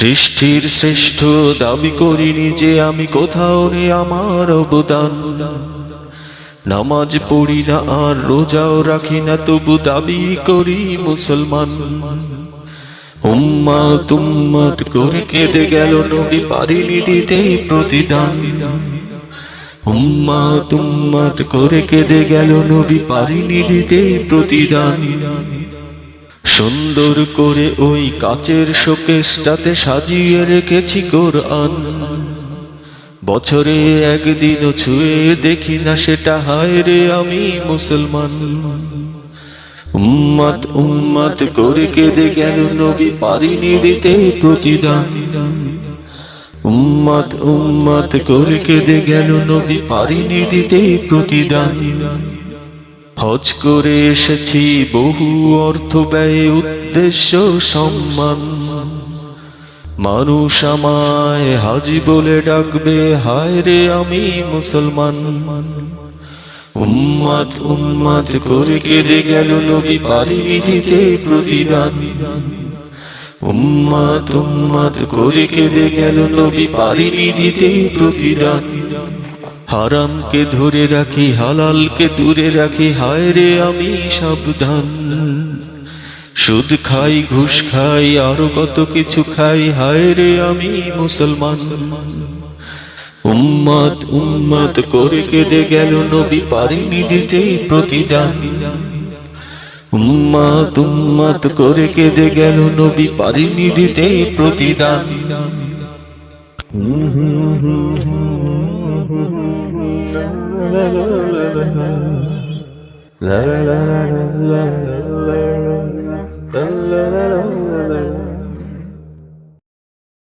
সৃষ্টির শ্রেষ্ঠ দাবি করিনি যে আমি কোথাও রে আমার অবদান। নামাজ পড়ি না আর রোজাও রাখি না, তবু দাবি করি মুসলমান। উম্মাত উম্মাত করে কেঁদে গেল নবী, পারিনি দিতে প্রতিদান। উম্মাত উম্মাত করে কেঁদে গেল নবী, পারিনি দিতে প্রতিদান। সুন্দর করে ওই কাচের শোকেসটাতে সাজিয়ে রেখেছি কোরআন। বছরে একদিনও ছুঁয়ে দেখি না সেটা, হায় রে আমি মুসলমান। উম্মাত উম্মাত করে কেঁদে গেল নবী, পারিনি দিতে প্রতিদান। উম্মাত উম্মাত করে কেঁদে গেল নবী, পারিনি দিতে প্রতিদান। হজ করে এসেছি বহু অর্থ ব্যয়ে, উদ্দেশ্য সম্মান। মানুষ আমায় হাজি বলে ডাকবে, হায় রে আমি মুসলমান। উম্মাত উম্মাত করে কেঁদে গেল নবী, পারিনি দিতে প্রতিদান। উম্মাত উম্মাত করে কেঁদে গেল নবী, পারিনি দিতে প্রতিদান। হারামকে ধরে রাখি, হালালকে দূরে রাখি, হায় রে আমি সাবধান। সুদ খাই, ঘুষ খাই, আরো কত কিছু খাই, হায় রে আমি মুসলমান। উম্মাত উম্মাত করে কেঁদে গেল নবী, পারিনি দিতে প্রতিদান। উম্মাত উম্মাত করে কেঁদে গেল নবী, পারিনি দিতে প্রতিদান। La la la la la la la la la la la la la